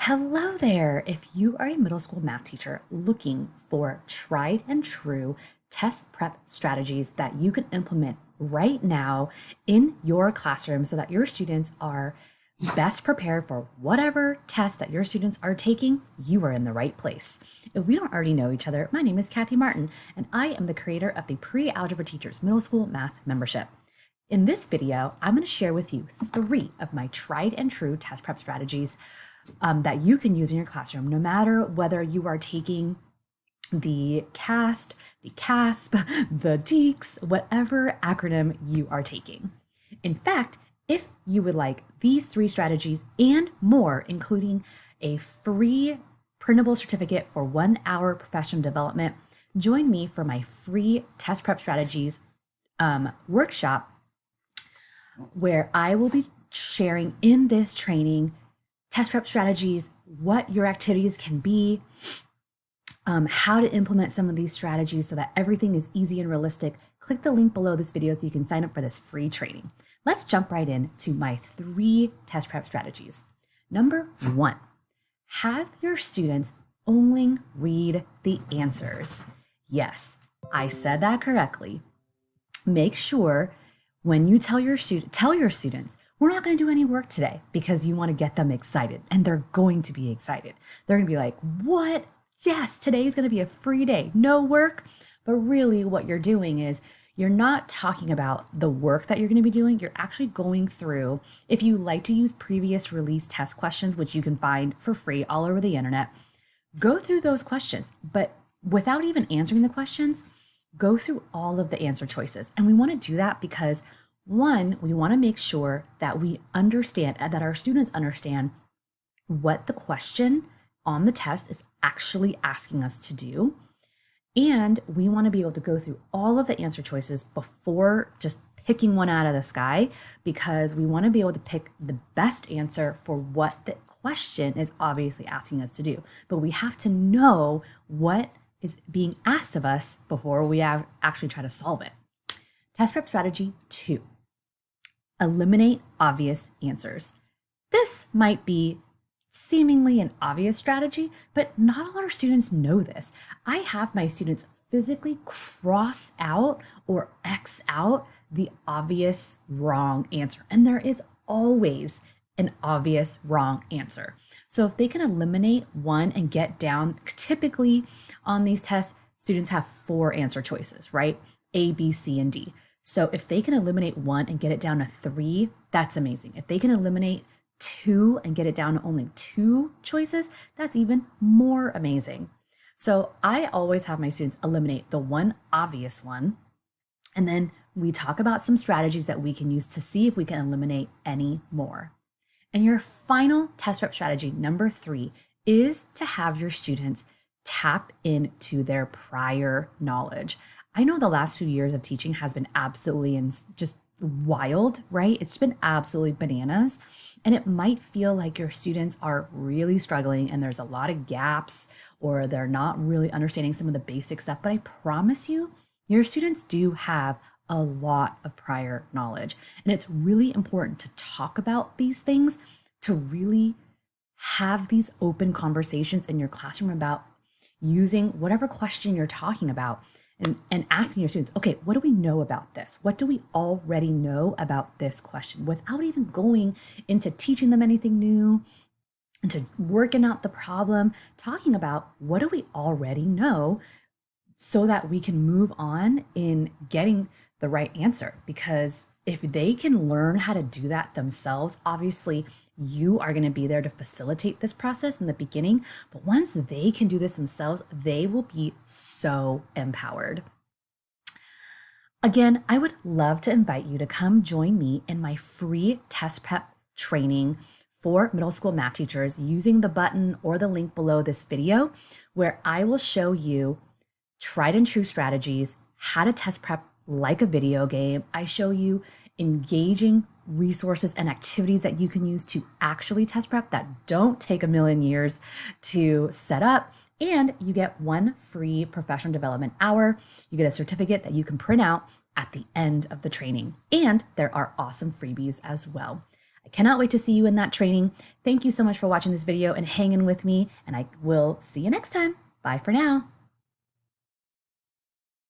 Hello there! If you are a middle school math teacher looking for tried and true test prep strategies that you can implement right now in your classroom so that your students are best prepared for whatever test that your students are taking, you are in the right place. If we don't already know each other, my name is Kathy Martin, and I am the creator of the Prealgebra Teachers Middle School Math Membership. In this video, I'm going to share with you 3 of my tried and true test prep strategies that you can use in your classroom, no matter whether you are taking the CAST, the CASP, the TEKS, whatever acronym you are taking. In fact, if you would like these 3 strategies and more, including a free printable certificate for 1 hour professional development, join me for my free test prep strategies workshop, where I will be sharing in this training test prep strategies, what your activities can be, how to implement some of these strategies so that everything is easy and realistic. Click the link below this video so you can sign up for this free training. Let's jump right into my 3 test prep strategies. Number 1, have your students only read the answers. Yes, I said that correctly. Make sure when you tell your students, we're not going to do any work today, because you want to get them excited, and they're going to be excited. They're going to be like, what? Yes, today's going to be a free day, no work. But really what you're doing is you're not talking about the work that you're going to be doing. You're actually going through, if you like to use previous release test questions, which you can find for free all over the internet, go through those questions, but without even answering the questions, go through all of the answer choices. And we want to do that because, one, we want to make sure that we understand, that our students understand what the question on the test is actually asking us to do. And we want to be able to go through all of the answer choices before just picking one out of the sky, because we want to be able to pick the best answer for what the question is obviously asking us to do. But we have to know what is being asked of us before we actually try to solve it. Test prep strategy 2. Eliminate obvious answers. This might be seemingly an obvious strategy, but not all our students know this. I have my students physically cross out or X out the obvious wrong answer, and there is always an obvious wrong answer. So if they can eliminate one and get down, typically on these tests, students have 4 answer choices, right? A, B, C, and D. So if they can eliminate 1 and get it down to 3, that's amazing. If they can eliminate 2 and get it down to only 2 choices, that's even more amazing. So I always have my students eliminate the one obvious one, and then we talk about some strategies that we can use to see if we can eliminate any more. And your final test prep strategy, number 3, is to have your students tap into their prior knowledge. I know the last 2 years of teaching has been absolutely just wild, right? It's been absolutely bananas. And it might feel like your students are really struggling and there's a lot of gaps, or they're not really understanding some of the basic stuff. But I promise you, your students do have a lot of prior knowledge. And it's really important to talk about these things, to really have these open conversations in your classroom about using whatever question you're talking about, and asking your students, okay, what do we know about this? What do we already know about this question, without even going into teaching them anything new, into working out the problem, talking about what do we already know so that we can move on in getting the right answer. Because if they can learn how to do that themselves, obviously you are going to be there to facilitate this process in the beginning. But once they can do this themselves, they will be so empowered. Again, I would love to invite you to come join me in my free test prep training for middle school math teachers using the button or the link below this video, where I will show you tried and true strategies, how to test prep like a video game. I show you engaging resources and activities that you can use to actually test prep that don't take a million years to set up. And you get 1 free professional development hour. You get a certificate that you can print out at the end of the training. And there are awesome freebies as well. I cannot wait to see you in that training. Thank you so much for watching this video and hanging with me, and I will see you next time. Bye for now.